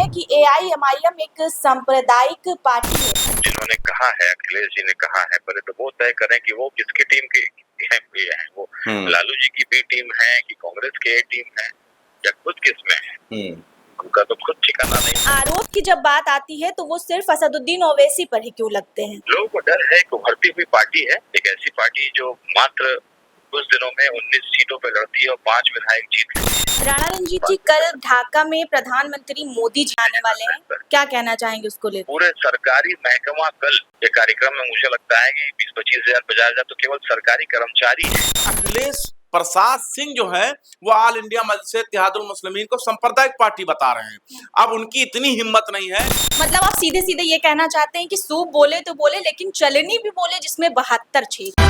कि एआईएमआईएम एक सांप्रदायिक पार्टी है। जिन्होंने कहा है, अखिलेश जी ने कहा है, पहले तो वो तय करें कि वो किसकी टीम के है। वो लालू जी की बी टीम है कि कांग्रेस की ए टीम है या खुद किसमें है, उनका तो खुद ठिकाना नहीं। आरोप की जब बात आती है तो वो सिर्फ असदुद्दीन ओवैसी पर ही क्यों लगते हैं? लोगों को डर है कि उभरती हुई पार्टी है, एक ऐसी पार्टी जो मात्र कुछ दिनों में 19 सीटों पर लड़ती है और 5 विधायक जीत गई। राणा रणजीत जी कल ढाका में प्रधानमंत्री मोदी जी आने वाले हैं, क्या कहना चाहेंगे उसको लेकर? पूरे सरकारी महकमा कल के कार्यक्रम में मुझे लगता है कि 20-25 हजार 50 हजार तो केवल सरकारी कर्मचारी है। अखिलेश प्रसाद सिंह जो है वो ऑल इंडिया मजलिस इत्तेहादुल मुस्लिमीन को सांप्रदायिक पार्टी बता रहे हैं। अब उनकी इतनी हिम्मत नहीं है। मतलब आप सीधे सीधे ये कहना चाहते हैं कि सूप बोले तो बोले लेकिन चलनी भी बोले जिसमें 72 छेद।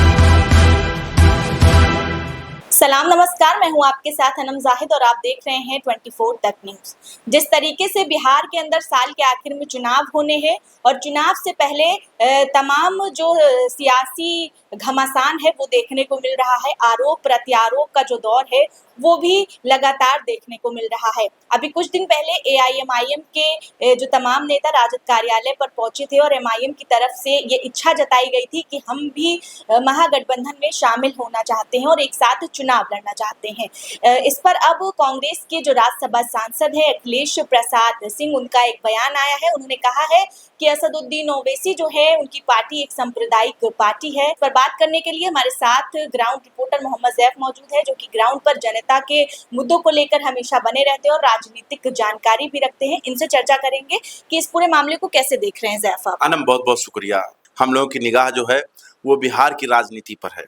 सलाम नमस्कार, मैं हूं आपके साथ अनम जाहिद और आप देख रहे हैं 24 तक न्यूज। जिस तरीके से बिहार के अंदर साल के आखिर में चुनाव होने हैं और चुनाव से पहले तमाम जो सियासी घमासान है वो देखने को मिल रहा है, आरोप प्रत्यारोप का जो दौर है वो भी लगातार देखने को मिल रहा है। अभी कुछ दिन पहले एआईएमआईएम के जो तमाम नेता राजद कार्यालय पर पहुंचे थे और एमआईएम की तरफ से ये इच्छा जताई गई थी कि हम भी महागठबंधन में शामिल होना चाहते हैं और एक साथ चुनाव लड़ना चाहते हैं। इस पर अब कांग्रेस के जो राज्यसभा सांसद है अखिलेश प्रसाद सिंह, उनका एक बयान आया है। उन्होंने कहा है कि असदुद्दीन ओवैसी जो है उनकी पार्टी एक सांप्रदायिक पार्टी है। पर बात करने के लिए हमारे साथ ग्राउंड रिपोर्टर मोहम्मद जैफ मौजूद है, जो कि ग्राउंड पर जनता के मुद्दों को लेकर हमेशा बने रहते हैं और राजनीतिक जानकारी भी रखते हैं। इनसे चर्चा करेंगे कि इस पूरे मामले को कैसे देख रहे हैं। जैफ आप। अनम बहुत बहुत शुक्रिया। हम लोगों की निगाह जो है वो बिहार की राजनीति पर है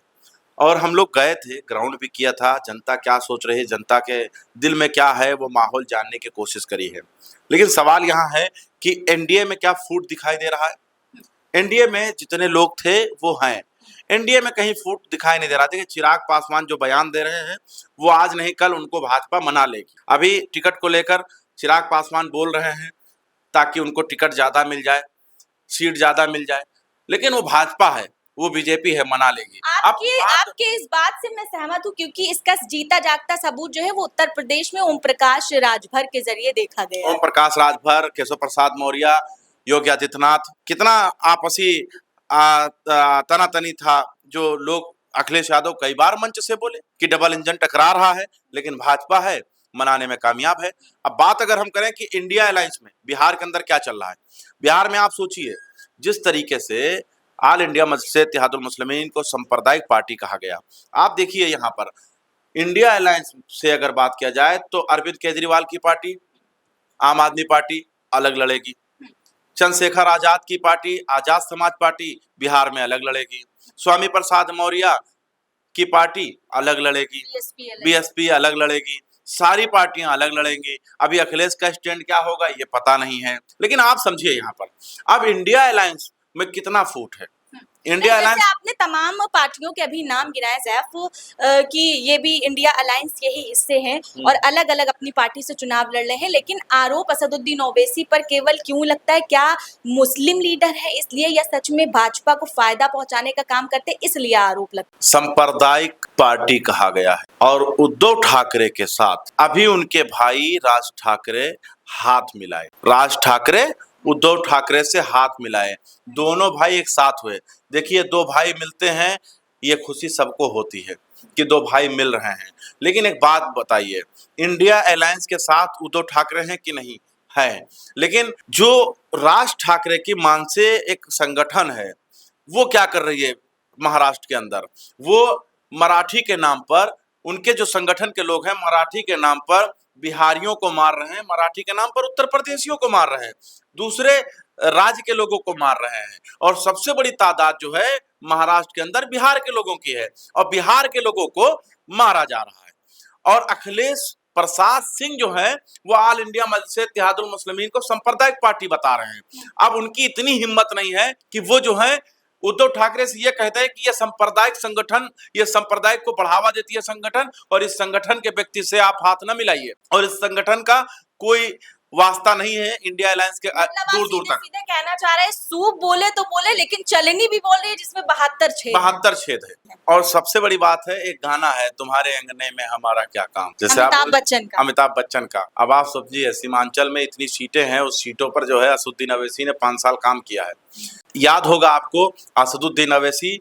और हम लोग गए थे, ग्राउंड भी किया था, जनता क्या सोच रही है, जनता के दिल में क्या है वो माहौल जानने की कोशिश करी है। लेकिन सवाल यहाँ है कि एनडीए में क्या फूट दिखाई दे रहा है? एनडीए में जितने लोग थे वो हैं, एनडीए में कहीं फूट दिखाई नहीं दे रहा। देखिए चिराग पासवान जो बयान दे रहे हैं वो आज नहीं कल उनको भाजपा मना लेगी। अभी टिकट को लेकर चिराग पासवान बोल रहे हैं ताकि उनको टिकट ज्यादा मिल जाए, सीट ज्यादा मिल जाए, लेकिन वो भाजपा है, वो बीजेपी है, मना लेगी। आपके इस बात से मैं सहमत हूँ क्योंकि इसका जीता जागता सबूत जो है वो उत्तर प्रदेश में ओम प्रकाश राजभर के जरिए देखा गया। ओम प्रकाश राजभर, केशव प्रसाद मौर्य, योगी आदित्यनाथ, कितना आपसी तनातनी था। जो लोग अखिलेश यादव कई बार मंच से बोले कि डबल इंजन टकरा रहा है, लेकिन भाजपा है, मनाने में कामयाब है। अब बात अगर हम करें कि इंडिया अलायंस में बिहार के अंदर क्या चल रहा है, बिहार में आप सोचिए जिस तरीके से ऑल इंडिया मजलिस इत्तेहादुल मुस्लिमीन को सांप्रदायिक पार्टी कहा गया। आप देखिए यहाँ पर इंडिया अलायंस से अगर बात किया जाए तो अरविंद केजरीवाल की पार्टी, आम आदमी पार्टी अलग लड़ेगी, चंद्रशेखर आजाद की पार्टी आजाद समाज पार्टी बिहार में अलग लड़ेगी, स्वामी प्रसाद मौर्य की पार्टी अलग लड़ेगी, बीएसपी अलग लड़ेगी, सारी पार्टियां अलग लड़ेंगी। अभी अखिलेश का स्टैंड क्या होगा ये पता नहीं है। लेकिन आप समझिए यहाँ पर अब इंडिया अलायंस में कितना फूट है। इंडिया अलायंस आपने तमाम पार्टियों के अभी नाम गिनाए जैफ कि ये भी इंडिया अलायंस के ही हिस्से हैं और अलग अलग अपनी पार्टी से चुनाव लड़ रहे हैं, लेकिन आरोप असदुद्दीन ओवैसी पर केवल क्यों लगता है? क्या मुस्लिम लीडर है इसलिए या सच में भाजपा को फायदा पहुंचाने का काम करते इसलिए आरोप लगता है? सांप्रदायिक पार्टी कहा गया है और उद्धव ठाकरे के साथ अभी उनके भाई राज ठाकरे हाथ मिलाए, राज ठाकरे उद्धव ठाकरे से हाथ मिलाए, दोनों भाई एक साथ हुए। देखिए दो भाई मिलते हैं, ये खुशी सबको होती है कि दो भाई मिल रहे हैं। लेकिन एक बात बताइए, इंडिया अलायंस के साथ उद्धव ठाकरे हैं कि नहीं? है। लेकिन जो राज ठाकरे की मान से एक संगठन है वो क्या कर रही है महाराष्ट्र के अंदर? वो मराठी के नाम पर, उनके जो संगठन के लोग हैं मराठी के नाम पर बिहारियों को मार रहे हैं, मराठी के नाम पर उत्तर प्रदेशियों को मार रहे हैं, दूसरे राज्य के लोगों को मार रहे हैं और सबसे बड़ी तादाद जो है महाराष्ट्र के अंदर बिहार के लोगों की है और बिहार के लोगों को मारा जा रहा है। और अखिलेश प्रसाद सिंह जो है वो ऑल इंडिया मजलिस इत्तेहादुल मुस्लिमीन को सांप्रदायिक पार्टी बता रहे हैं। अब उनकी इतनी हिम्मत नहीं है कि वो जो है उद्धव ठाकरे से ये कहते हैं कि ये सांप्रदायिक संगठन, ये सांप्रदायिक को बढ़ावा देती है संगठन और इस संगठन के व्यक्ति से आप हाथ न मिलाइए और इस संगठन का कोई वास्ता नहीं है इंडिया अलायंस के दूर दूर तक। सीधे कहना चाह रहे हैं सूप बोले तो बोले, लेकिन चलनी भी बोल रही है जिसमें 72 छेद है। और सबसे बड़ी बात है, एक गाना है तुम्हारे अंगने में हमारा क्या काम, जैसे अमिताभ बच्चन का। अब आप समझिए सीमांचल में इतनी सीटें हैं, उस सीटों पर जो है असदुद्दीन अवैसी ने 5 साल काम किया है। याद होगा आपको, असदुद्दीन अवैसी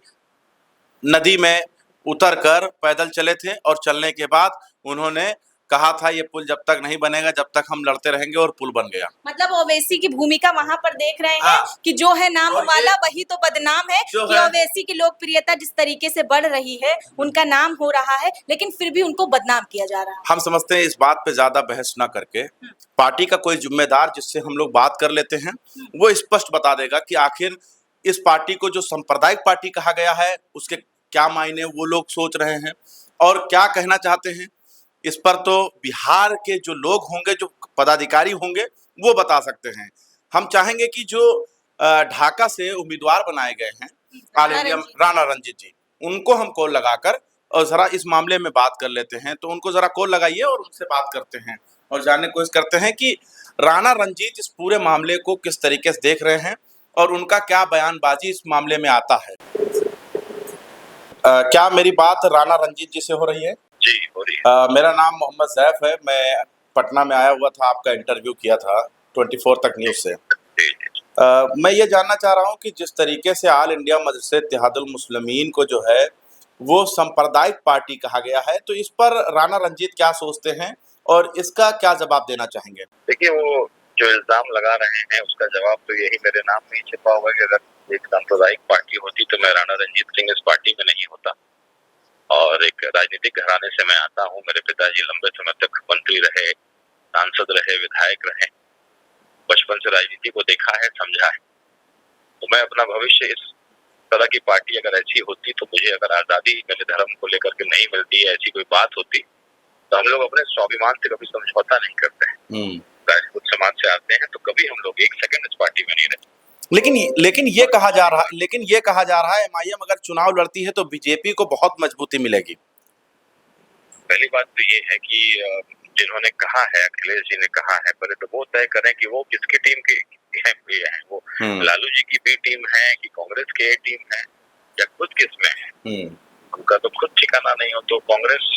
नदी में उतरकर पैदल चले थे और चलने के बाद उन्होंने कहा था ये पुल जब तक नहीं बनेगा जब तक हम लड़ते रहेंगे, और पुल बन गया। मतलब ओवैसी की भूमिका वहां पर देख रहे हैं कि जो है नाम वाला वही तो बदनाम है, कि ओवैसी की लोकप्रियता जिस तरीके से बढ़ रही है, उनका नाम हो रहा है, लेकिन फिर भी उनको बदनाम किया जा रहा है। हम समझते हैं इस बात पे ज्यादा बहस ना करके पार्टी का कोई जिम्मेदार जिससे हम लोग बात कर लेते हैं, वो स्पष्ट बता देगा कि आखिर इस पार्टी को जो सांप्रदायिक पार्टी कहा गया है उसके क्या मायने वो लोग सोच रहे हैं और क्या कहना चाहते हैं। इस पर तो बिहार के जो लोग होंगे, जो पदाधिकारी होंगे, वो बता सकते हैं। हम चाहेंगे कि जो ढाका से उम्मीदवार बनाए गए हैं ऑल इंडिया, राणा रंजीत जी, उनको हम कॉल लगाकर और जरा इस मामले में बात कर लेते हैं। तो उनको जरा कॉल लगाइए और उनसे बात करते हैं और जानने की कोशिश करते हैं कि राणा रंजीत इस पूरे मामले को किस तरीके से देख रहे हैं और उनका क्या बयानबाजी इस मामले में आता है। क्या मेरी बात राणा रंजीत जी से हो रही है? जी हो रही है। मेरा नाम मोहम्मद सैफ है, मैं पटना में आया हुआ था, आपका इंटरव्यू किया था 24 तक न्यूज से। मैं ये जानना चाह रहा हूँ कि जिस तरीके से ऑल इंडिया मजलिस इत्तेहादुल मुस्लिमीन को जो है वो सांप्रदायिक पार्टी कहा गया है, तो इस पर राणा रंजीत क्या सोचते हैं और इसका क्या जवाब देना चाहेंगे? देखिए, वो जो इल्जाम लगा रहे हैं उसका जवाब तो यही मेरे नाम में ही छिपा हुआ है कि अगर एक सांप्रदायिक पार्टी होती तो मैं राणा रंजीत सिंह इस पार्टी में नहीं होता। और एक राजनीतिक घराने से मैं आता हूँ। मेरे पिताजी लंबे समय तक मंत्री रहे, सांसद रहे, विधायक रहे। बचपन से राजनीति को देखा है, समझा है। तो मैं अपना भविष्य इस तरह की पार्टी अगर ऐसी होती, तो मुझे अगर आजादी मेरे धर्म को लेकर के नहीं मिलती, ऐसी कोई बात होती, तो हम लोग अपने स्वाभिमान से कभी समझौता नहीं करते हैं। राजपूत समाज से आते हैं तो कभी हम लोग एक सेकंड इस पार्टी में नहीं रहते। लेकिन ये कहा जा रहा है एमआईएम अगर चुनाव लड़ती है तो बीजेपी को बहुत मजबूती मिलेगी। पहली बात तो ये है कि जिन्होंने कहा है, अखिलेश जी ने कहा है, पहले तो वो तय करें कि वो किसकी टीम के है। वो लालू जी की बी टीम है कि कांग्रेस की ए टीम है या खुद किसमें है, उनका तो खुद ठिकाना नहीं हो। तो कांग्रेस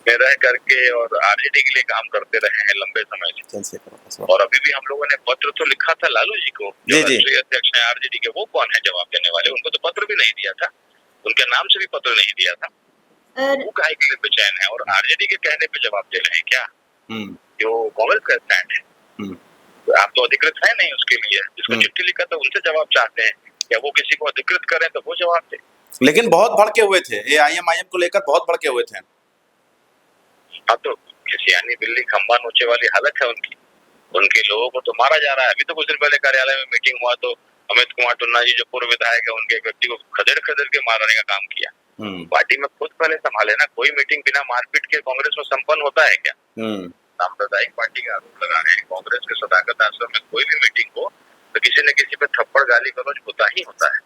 में रह करके और आरजेडी के लिए काम करते रहे हैं लंबे समय से, और अभी भी हम लोगों ने पत्र तो लिखा था लालू जी को, जो राष्ट्रीय अध्यक्ष है आरजेडी के, वो कौन है जवाब देने वाले? उनको तो पत्र भी नहीं दिया था, उनके नाम से भी पत्र नहीं दिया था। वो काहे के लिए बेचैन है और आरजेडी के कहने पे जवाब दे रहे हैं क्या? जो कांग्रेस का स्टैंड है, आप तो अधिकृत है नहीं उसके लिए। जिसको चिट्ठी लिखा था उनसे जवाब चाहते हैं, क्या वो किसी को अधिकृत करें तो वो जवाब दे। लेकिन बहुत भड़के हुए थे, एआईएमआईएम को लेकर बहुत भड़के हुए थे। अब तो यानी बिल्ली खंबा नोचे वाली हालत है उनकी। उनके लोगों को तो मारा जा रहा है। अभी तो कुछ दिन पहले कार्यालय में मीटिंग हुआ तो अमित कुमार टुन्ना जी, जो पूर्व विधायक है, उनके एक व्यक्ति को खदेड़ के मारने का काम किया। पार्टी में खुद पहले संभाले ना। कोई मीटिंग बिना मारपीट के कांग्रेस में संपन्न होता है क्या? सांप्रदायिक पार्टी का आरोप लगा रहे हैं। कांग्रेस के सदाकत आश्रम में कोई भी मीटिंग हो तो किसी न किसी पे थप्पड़ गाली गलौज होता ही होता है।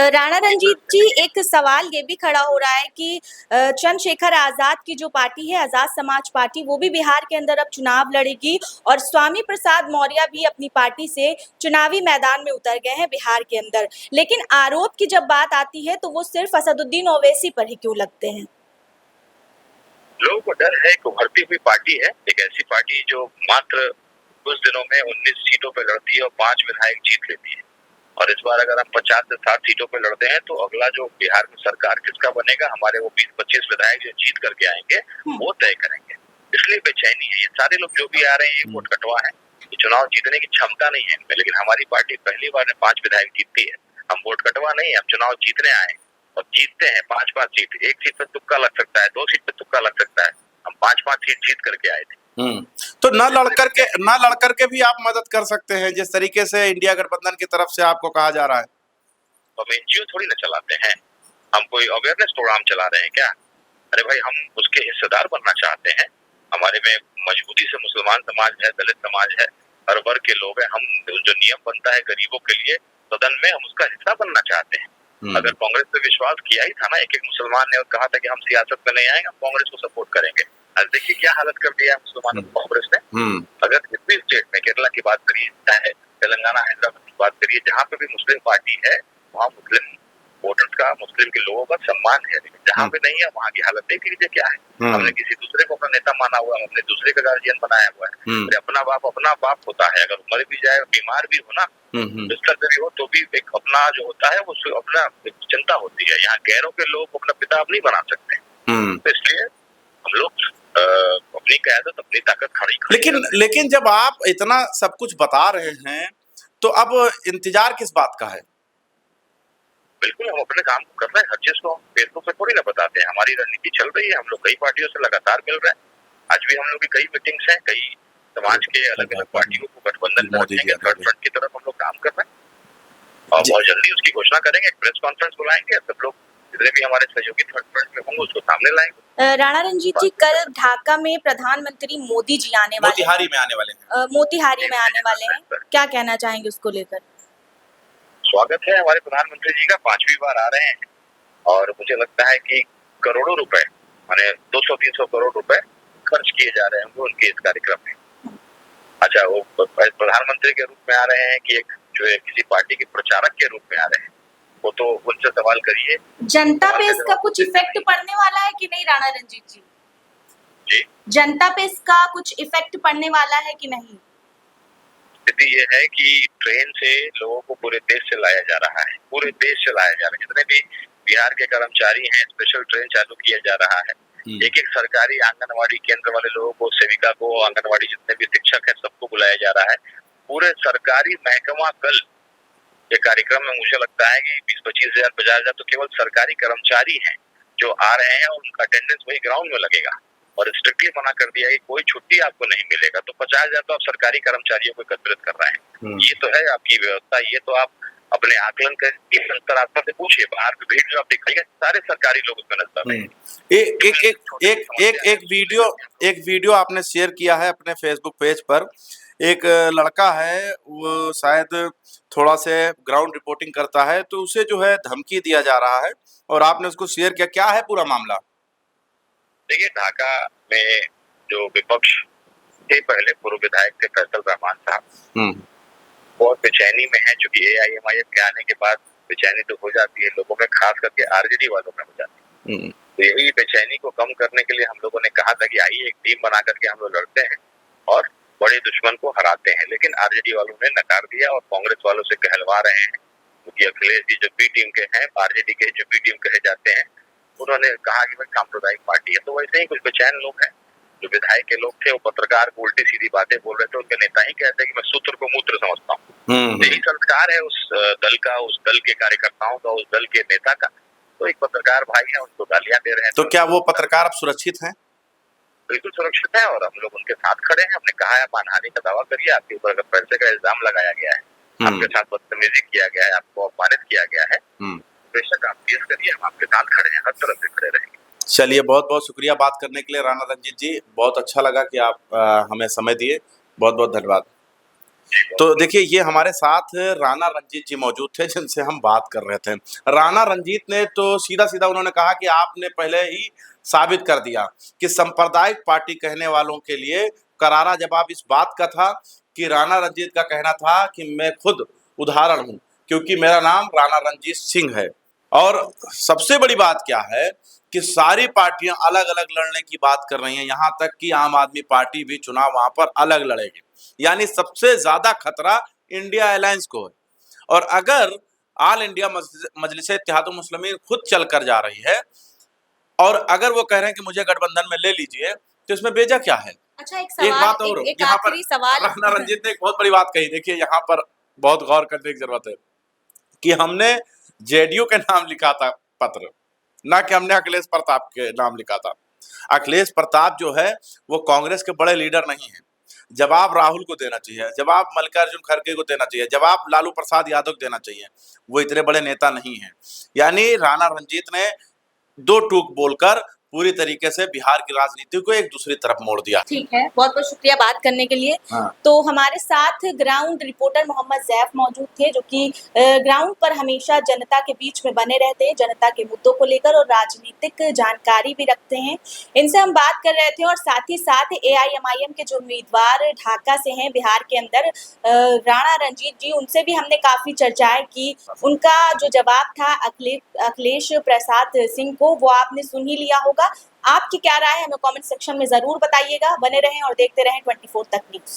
राणा रंजीत जी, एक सवाल ये भी खड़ा हो रहा है कि चंद्रशेखर आजाद की जो पार्टी है, आजाद समाज पार्टी, वो भी बिहार के अंदर अब चुनाव लड़ेगी और स्वामी प्रसाद मौर्य भी अपनी पार्टी से चुनावी मैदान में उतर गए हैं बिहार के अंदर। लेकिन आरोप की जब बात आती है तो वो सिर्फ असदुद्दीन ओवैसी पर ही क्यों लगते हैं? लोगों को डर है कि उभरती हुई पार्टी है, एक ऐसी पार्टी जो मात्र कुछ दिनों में 19 सीटों पर लड़ती है और 5 विधायक जीत लेती है। और इस बार अगर हम 50 से 60 सीटों पर लड़ते हैं तो अगला जो बिहार में सरकार किसका बनेगा, हमारे वो 20-25 विधायक जो जीत करके आएंगे वो तय करेंगे। इसलिए बेचैनी है। ये सारे लोग जो भी आ रहे हैं वोट कटवा है, चुनाव जीतने की क्षमता नहीं है। लेकिन हमारी पार्टी पहली बार 5 विधायक जीतती है। हम वोट कटवा नहीं, हम चुनाव जीतने आए और जीतते हैं 5-5 सीट। एक सीट पे तुक्का लग सकता है, 2 सीट पे तुक्का लग सकता है। हम 5-5 सीट जीत करके आए थे। तो न लड़ करके भी आप मदद कर सकते हैं, जिस तरीके से इंडिया गठबंधन की तरफ से आपको कहा जा रहा है। तो हम एनजीओ थोड़ी ना चलाते हैं, हम कोई अवेयरनेस प्रोग्राम चला रहे हैं क्या? अरे भाई, हम उसके हिस्सेदार बनना चाहते हैं। हमारे में मजबूती से मुसलमान समाज है, दलित समाज है, हर वर्ग के लोग हैं। हम जो नियम बनता है गरीबों के लिए सदन में, हम उसका हिस्सा बनना चाहते हैं। अगर कांग्रेस पे विश्वास किया ही था ना एक मुसलमान ने और कहा था कि हम सियासत में नहीं आएंगे, हम कांग्रेस को सपोर्ट करेंगे, आज देखिए क्या हालत कर दिया है मुसलमानों को कांग्रेस ने। अगर किसी स्टेट में, केरला की बात करिए, चाहे तेलंगाना, हैदराबाद की बात करिए, जहाँ पे भी मुस्लिम पार्टी है वहाँ मुस्लिम वोटर्स का, मुस्लिम के लोगों का सम्मान है। लेकिन जहाँ पे नहीं है वहाँ की हालत देख लीजिए क्या है। हमने किसी दूसरे को अपना नेता माना हुआ है, हमने दूसरे का गार्जियन बनाया हुआ है। अपना बाप होता है, अगर मर भी जाए, बीमार भी हो ना, बिस्तर भी हो, तो भी एक अपना जो होता है वो अपना चिंता होती है। यहाँ गैरों के लोग अपना पिता नहीं बना सकते, तो इसलिए हम लोग अपनी क़यादत, अपनी ताकत खड़ी। लेकिन जब आप इतना सब कुछ बता रहे हैं तो अब इंतजार किस बात का है? बिल्कुल, हम अपने काम को कर रहे हैं, हर चीज को हम फेसबुक पे थोड़ी ना बताते हैं। हमारी रणनीति चल रही है, हम लोग कई पार्टियों से लगातार मिल रहे हैं। आज भी हम लोग की कई मीटिंग्स हैं, कई समाज के अलग अलग पार्टियों को गठबंधन में रखेंगे, थर्ड फ्रंट की तरफ हम लोग काम कर रहे हैं और बहुत जल्दी उसकी घोषणा करेंगे। एक प्रेस कॉन्फ्रेंस बुलाएंगे, सब लोग जितने भी हमारे सहयोगी थर्ड फ्रंट में होंगे उसको सामने लाएंगे। राणा रंजीत जी, कल ढाका में प्रधानमंत्री मोदी जी आने वाले, मोतिहारी में आने वाले हैं, मोतिहारी में आने वाले हैं, क्या कहना चाहेंगे उसको लेकर? स्वागत है हमारे प्रधानमंत्री जी का, 5वीं बार आ रहे हैं और मुझे लगता है कि करोड़ों रुपए, माने 200-300 करोड़ रुपए खर्च किए जा रहे होंगे उनके इस कार्यक्रम में। अच्छा, वो प्रधानमंत्री के रूप में आ रहे हैं कि एक जो है किसी पार्टी के प्रचारक के रूप में आ रहे हैं, वो तो उनसे सवाल करिए। जनता पे इसका कुछ इफेक्ट पड़ने वाला है कि नहीं राणा रंजीत जी? जी, जनता पे इसका कुछ इफेक्ट पड़ने वाला है कि नहीं? स्थिति ये है कि ट्रेन से लोगों को पूरे देश से लाया जा रहा है, पूरे देश से लाया जा रहा है। जितने भी बिहार के कर्मचारी हैं, स्पेशल ट्रेन चालू किया जा रहा है। एक एक सरकारी आंगनवाड़ी केंद्र वाले लोगों को, सेविका को, आंगनवाड़ी जितने भी शिक्षक हैं, सबको बुलाया जा रहा है। पूरे सरकारी महकमा कल ये कार्यक्रम में मुझे लगता है कि 20-25 हजार, 50 हजार तो केवल सरकारी कर्मचारी हैं जो आ रहे हैं और उनका अटेंडेंस वही ग्राउंड में लगेगा और स्ट्रिक्टली मना कर दिया है कि कोई छुट्टी आपको नहीं मिलेगा। तो 50 हजार तो आप सरकारी कर्मचारियों को एकत्रित कर रहे हैं। ये तो है आपकी व्यवस्था, ये तो आप अपने आकलन के अंतरात्मा से पूछिए। बाहर की भीड़ जो आप दिखाइए, सारे सरकारी लोग उसमें नजर आए। एक वीडियो आपने शेयर किया है अपने फेसबुक पेज पर। एक लड़का है, वो शायद थोड़ा से ग्राउंड रिपोर्टिंग करता है, तो उसे जो है धमकी दिया जा रहा है और आपने उसको शेयर किया। क्या है पूरा मामला? देखिए, ढाका में जो विपक्ष थे, पहले पूर्व विधायक थे फैसल रहमान साहब, बहुत बेचैनी में है, चूंकि AIMIM के आने के बाद बेचैनी तो हो जाती है लोगों में, खास करके RJD वालों में हो जाती है। तो यही बेचैनी को कम करने के लिए हम लोगों ने कहा था कि आइए एक टीम बना करके हम लोग लड़ते हैं और बड़े दुश्मन को हराते हैं। लेकिन RJD वालों ने नकार दिया और कांग्रेस वालों से कहलवा रहे हैं, क्योंकि अखिलेश जी जो B टीम के हैं, RJD के जो B टीम कहे जाते हैं, उन्होंने कहा कि भाई सांप्रदायिक पार्टी है। तो वैसे ही कुछ बेचैन लोग हैं, जो विधायक के लोग थे, वो पत्रकार को उल्टी सीधी बातें बोल रहे थे। उनके नेता ही कहते हैं कि मैं सूत्र को मूत्र समझता हूँ। यही संस्कार है उस दल का, उस दल के कार्यकर्ताओं का, उस दल के नेता का। तो एक पत्रकार भाई है, उनको गालियां दे रहे हैं। तो क्या वो पत्रकार अब सुरक्षित हैं? बिल्कुल सुरक्षित है और हम लोग उनके साथ खड़े हैं। हमने कहा है मानहानि का दावा करिए, आपके ऊपर अगर पैसे का इल्जाम लगाया गया है, आपके साथ बदतमीजी किया गया है, आपको अपमानित किया गया है, बेशक आप केस करिए, हम आपके साथ खड़े हैं, हर तरफ से खड़े रहेंगे। चलिए, बहुत बहुत शुक्रिया बात करने के लिए राणा रंजीत जी। बहुत अच्छा लगा कि आप हमें समय दिए, बहुत बहुत धन्यवाद। तो देखिए, ये हमारे साथ राणा रंजीत जी मौजूद थे जिनसे हम बात कर रहे थे। राणा रंजीत ने तो सीधा सीधा उन्होंने कहा कि आपने पहले ही साबित कर दिया कि सांप्रदायिक पार्टी कहने वालों के लिए करारा जवाब इस बात का था कि राणा रंजीत का कहना था कि मैं खुद उदाहरण हूं, क्योंकि मेरा नाम राणा रंजीत सिंह है। और सबसे बड़ी बात क्या है कि सारी पार्टियां अलग अलग लड़ने की बात कर रही हैं, यहाँ तक कि आम आदमी पार्टी भी चुनाव वहां पर अलग लड़ेगी। यानी सबसे ज्यादा खतरा इंडिया अलायंस को है। और अगर ऑल इंडिया मजलिस इत्तेहादुल मुस्लिमीन खुद चल कर जा रही है और अगर वो कह रहे हैं कि मुझे गठबंधन में ले लीजिए, तो इसमें बेजा क्या है? अच्छा, एक बात और यहाँ पर राणा रंजीत ने एक बहुत बड़ी बात कही। देखिए, यहाँ पर बहुत गौर करने की जरूरत है कि हमने JDU के नाम लिखा था पत्र, ना कि हमने अखिलेश प्रताप के नाम लिखा था। अखिलेश प्रताप जो है वो कांग्रेस के बड़े लीडर नहीं है। जवाब राहुल को देना चाहिए, जवाब मल्लिकार्जुन खड़गे को देना चाहिए, जवाब लालू प्रसाद यादव को देना चाहिए। वो इतने बड़े नेता नहीं है। यानी राणा रंजीत ने दो टूक बोलकर पूरी तरीके से बिहार की राजनीति को एक दूसरी तरफ मोड़ दिया। ठीक है, बहुत बहुत शुक्रिया बात करने के लिए। तो हमारे साथ ग्राउंड रिपोर्टर मोहम्मद जैफ मौजूद थे, जो कि ग्राउंड पर हमेशा जनता के बीच में बने रहते हैं, जनता के मुद्दों को लेकर और राजनीतिक जानकारी भी रखते हैं। इनसे हम बात कर रहे थे और साथ ही साथ AIMIM के जो उम्मीदवार ढाका से हैं बिहार के अंदर, राणा रंजीत जी, उनसे भी हमने काफी चर्चाएं की। उनका जो जवाब था अखिलेश प्रसाद सिंह को, वो आपने सुन ही लिया होगा। आपकी क्या राय है हमें कमेंट सेक्शन में जरूर बताइएगा। बने रहें और देखते रहें 24 तक न्यूज़।